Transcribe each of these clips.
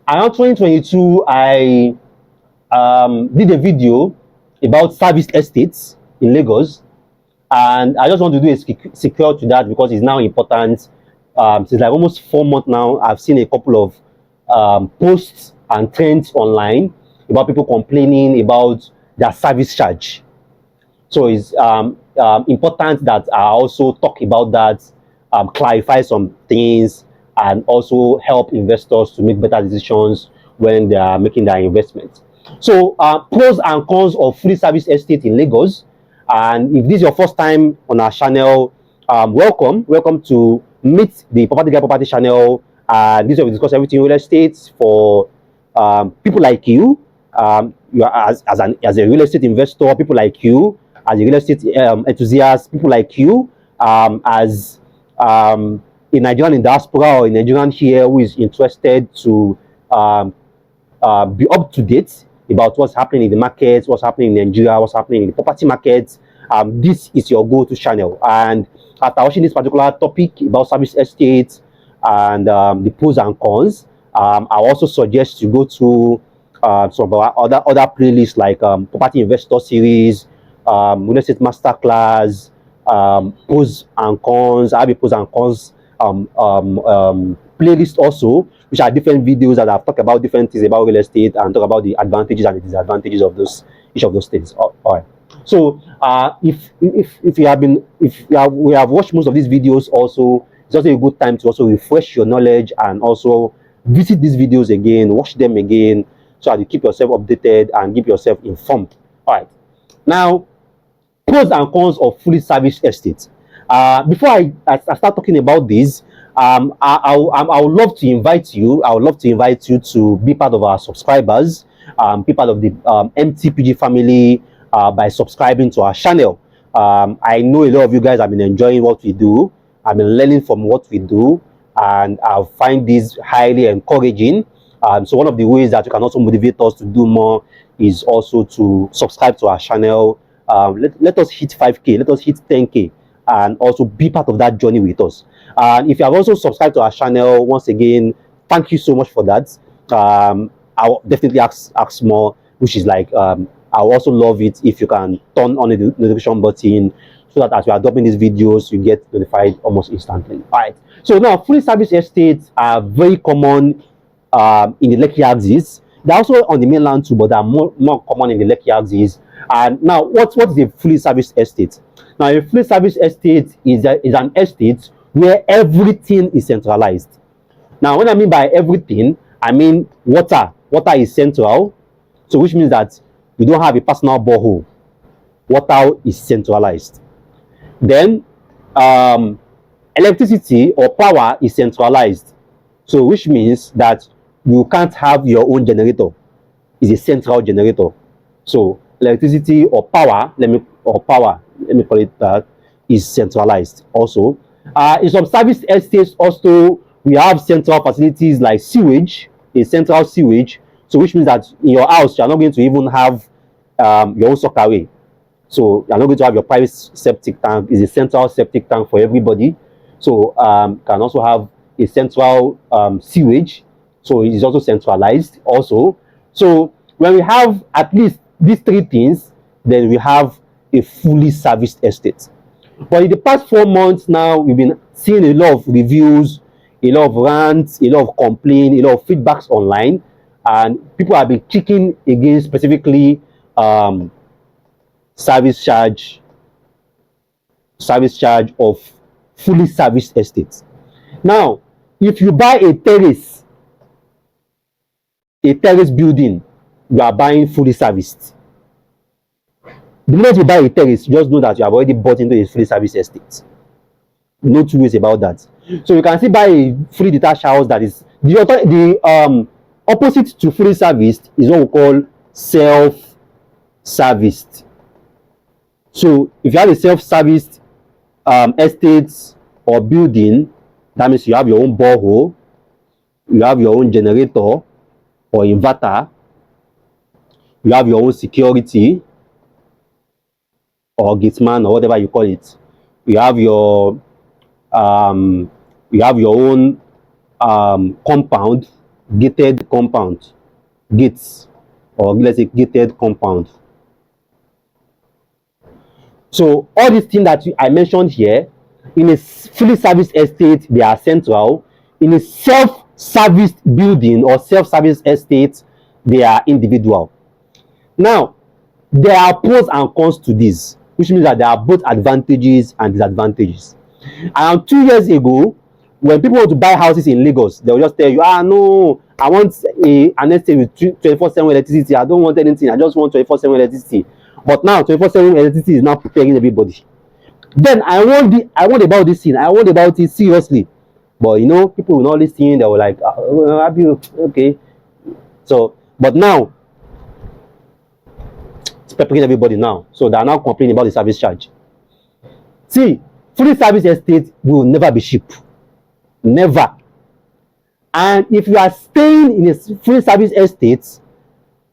Around 2022, I did a video about service estates in Lagos, and I just want to do a secure to that because it's now important. Since like almost 4 months now, I've seen a couple of posts and trends online about people complaining about their service charge. So it's important that I also talk about that, clarify some things, and also help investors to make better decisions when they are making their investments. So, pros and cons of free service estate in Lagos. And if this is your first time on our channel, welcome. Welcome to Meet the Property Guy Property channel. This is where we discuss everything real estate for people like you. You are as a real estate investor, people like you, as a real estate enthusiast, people like you, as a Nigerian in diaspora or a Nigerian here who is interested to be up to date about what's happening in the markets, what's happening in Nigeria, what's happening in the property markets. This is your go-to channel. And after watching this particular topic about service estates and the pros and cons, I also suggest you go to some of our other playlists like property investor series, real estate masterclass, pros and cons. I have a pros and cons playlist also, which are different videos that I've talked about different things about real estate and talk about the advantages and the disadvantages of those each of those things. All right. So if we have watched most of these videos also, it's also a good time to also refresh your knowledge and also visit these videos again, watch them again, so that you keep yourself updated and keep yourself informed. All right. Now, pros and cons of fully serviced estates. Before I start talking about this, I would love to invite you. I would love to invite you to be part of our subscribers, be part of the MTPG family by subscribing to our channel. I know a lot of you guys have been enjoying what we do. I've been learning from what we do, and I find this highly encouraging. So one of the ways that you can also motivate us to do more is also to subscribe to our channel. Let us hit 5K, let us hit 10K, and also be part of that journey with us. And if you have also subscribed to our channel, once again, thank you so much for that. I'll definitely ask more, which is like, I'll also love it if you can turn on the notification button so that as we are dropping these videos, you get notified almost instantly. All right. So now, fully serviced estates are very common in the Lekki axis. They're also on the mainland too, but they are more common in the Lekki axis. And now, what is a fully serviced estate? Now, a fully serviced estate is an estate where everything is centralized. Now, what I mean by everything, I mean water. Water is central, so which means that you don't have a personal borehole. Water is centralized. Then, electricity or power is centralized, so which means that you can't have your own generator. It's a central generator. So electricity or power, let me call it that, is centralized also. In some service estates also, we have central facilities like sewage, a central sewage. So which means that in your house, you're not going to even have your own sockaway. So you're not going to have your private septic tank. It's a central septic tank for everybody. So can also have a central sewage. So it is also centralized also. So when we have at least these three things, then we have a fully serviced estate. But in the past 4 months now, we've been seeing a lot of reviews, a lot of rants, a lot of complaints, a lot of feedbacks online, and people have been kicking against specifically service charge of fully serviced estates. Now, if you buy a terrace building, you are buying fully serviced. The moment you buy a terrace, just know that you have already bought into a fully serviced estate. No two ways about that. So you can still buy a fully detached house that is the opposite to fully serviced is what we call self-serviced. So if you have a self-serviced estate or building, that means you have your own borehole, you have your own generator or inverter, you have your own security or gateman or whatever you call it. You have your own compound gated compound, gates, or let's say gated compound. So all these things that I mentioned here, in a fully serviced estate, they are central. In a self-serviced building or self-service estate, they are individual. Now, there are pros and cons to this, which means that there are both advantages and disadvantages. And 2 years ago, when people want to buy houses in Lagos, they will just tell you, no, I want an estate with 24/7 electricity. I don't want anything. I just want 24/7 electricity. But now 24/7 electricity is now preparing everybody. Then I want about this thing. I want about it seriously. But you know, people will not listen. They were like, okay. So, but now it's preparing everybody now. So they are now complaining about the service charge. See, fully service estate will never be cheap. Never. And if you are staying in a fully service estate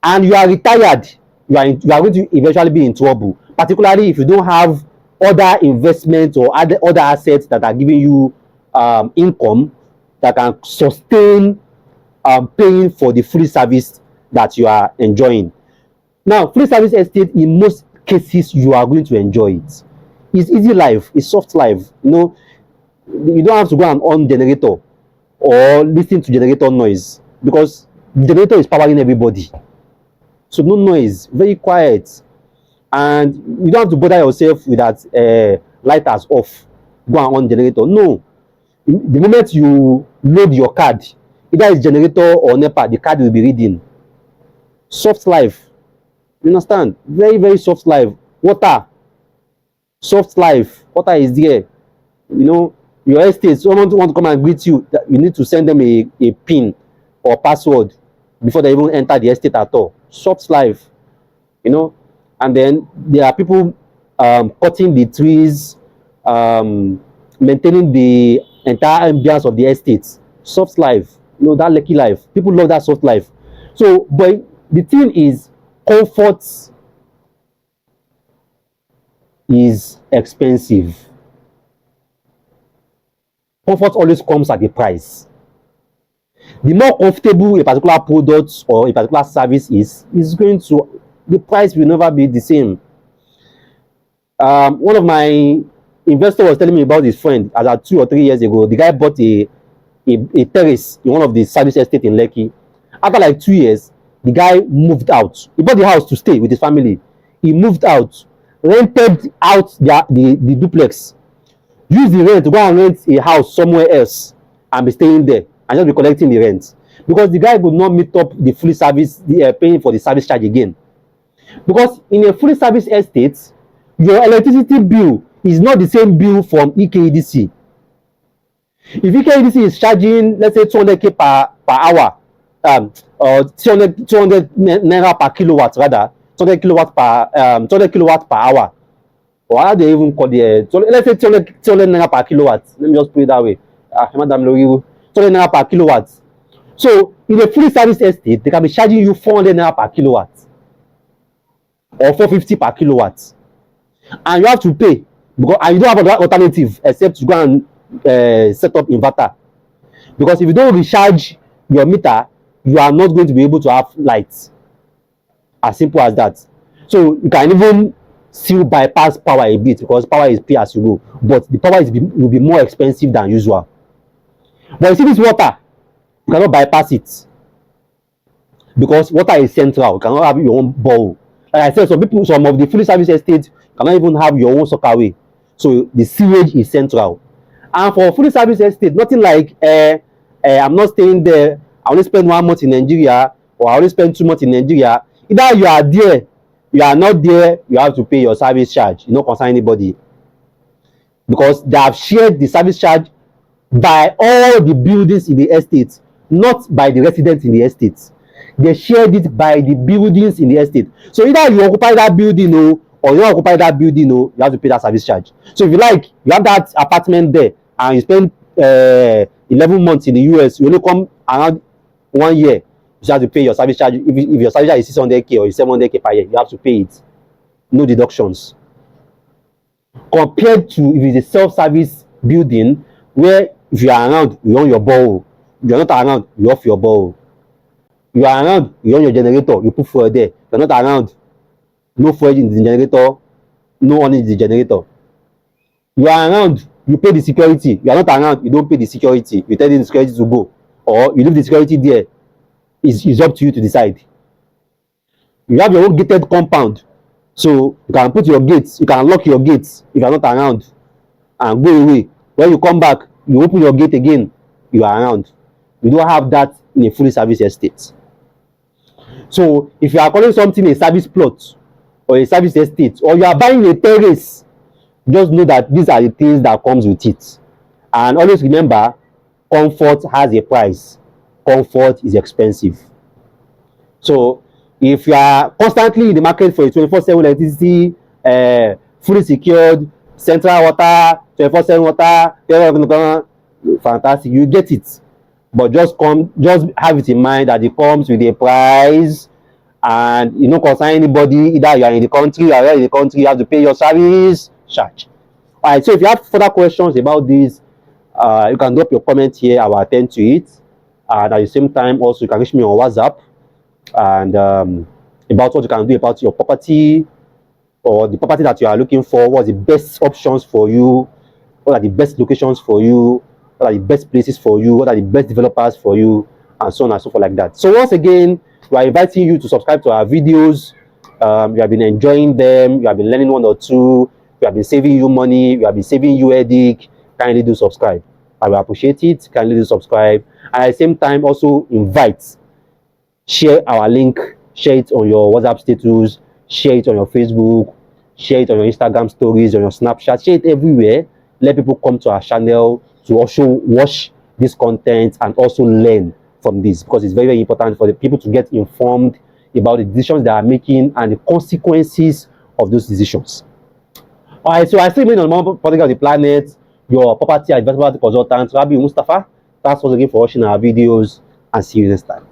and you are retired, you are going to eventually be in trouble, particularly if you don't have other investments or other assets that are giving you income that can sustain paying for the free service that you are enjoying. Now, free service estate, in most cases, you are going to enjoy it. It's easy life, it's soft life. You know, you don't have to go and on generator or listen to generator noise, because the generator is powering everybody. So no noise, very quiet, and you don't have to bother yourself with that lighters off, go and on generator. No, the moment you load your card, either it's generator or NEPA, the card will be reading. Soft life, you understand? Very, very soft life. Water, soft life. Water is there. You know, your estate, someone want to come and greet you, you need to send them a pin or password before they even enter the estate at all. Soft life, you know. And then there are people cutting the trees, maintaining the entire ambience of the estate. Soft life, you know, that Lekki life. People love that soft life. So, but the thing is, comfort is expensive. Comfort always comes at a price. The more comfortable a particular product or a particular service is going to, the price will never be the same. One of my investors was telling me about his friend, as at 2 or 3 years ago. The guy bought a terrace in one of the service estates in Lekki. After like 2 years, the guy moved out. He bought the house to stay with his family. He moved out, rented out the duplex, used the rent to go and rent a house somewhere else and be staying there and just be collecting the rent, because the guy could not meet up the fully service, paying for the service charge again. Because in a fully service estate, your electricity bill is not the same bill from EKDC. If EKDC is charging, let's say 200k per hour, or 200 naira per kilowatt, rather 200 kilowatt per hour, or how they even call the let's say 200 naira per kilowatt. Let me just put it that way. 200 naira per kilowatt. So in a fully service estate, they can be charging you 400 naira per kilowatt or 450 per kilowatt, and you have to pay, because and you don't have an alternative except to go and set up inverter, because if you don't recharge your meter, you are not going to be able to have lights. As simple as that. So you can even still bypass power a bit, because power is pay as you go, but the power will be more expensive than usual. But you see this water, you cannot bypass it, because water is central. You cannot have your own bowl. Like I said, some of the fully service estates cannot even have your own sockaway. So the sewage is central. And for fully service estate, nothing like I'm not staying there, I only spend 1 month in Nigeria, or I only spend 2 months in Nigeria. Either you are there, you are not there, you have to pay your service charge. You don't concern anybody, because they have shared the service charge by all the buildings in the estate, not by the residents in the estate. They shared it by the buildings in the estate. So either you occupy that building, or you don't occupy that building, you have to pay that service charge. So if you like, you have that apartment there and you spend 11 months in the US, you only come around 1 year, you have to pay your service charge. If your service charge is 600k or 700k per year, you have to pay it. No deductions. Compared to if it's a self-service building, where if you are around, you own your borrow. If you are not around, you off your borrow. You are around, you run your generator, you put fuel there. You're not around, no fuel in the generator, no one in the generator. You are around, you pay the security. You are not around, you don't pay the security. You tell the security to go, or you leave the security there. It's up to you to decide. You have your own gated compound, so you can put your gates, you can lock your gates if you are not around and go away. When you come back, you open your gate again, you are around. You don't have that in a fully service estate. So if you are calling something a service plot or a service estate, or you are buying a terrace, just know that these are the things that comes with it. And always remember, comfort has a price. Comfort is expensive. So if you are constantly in the market for a 24/7 electricity, fully secured, central water, 24/7 water, fantastic, you get it. But just have it in mind that it comes with a price, and you no concern anybody. Either you are in the country or you are in the country, you have to pay your service charge. All right, so if you have further questions about this, you can drop your comment here. I will attend to it. And at the same time, also you can reach me on WhatsApp, and about what you can do about your property, or the property that you are looking for. What's the best options for you? What are the best locations for you? What are the best places for you? What are the best developers for you? And so on and so forth like that. So once again, we are inviting you to subscribe to our videos. You have been enjoying them. You have been learning one or two. We have been saving you money. We have been saving you headache. Kindly do subscribe. I will appreciate it. Kindly do subscribe. And at the same time, also share our link, share it on your WhatsApp status, share it on your Facebook, share it on your Instagram stories, on your Snapchat, share it everywhere. Let people come to our channel to also watch this content and also learn from this, because it's very, very important for the people to get informed about the decisions they are making and the consequences of those decisions. All right, so I still remain on more political of the planet, your property and investment consultant, Rabi Mustafa. Thanks once again for watching our videos, and see you next time.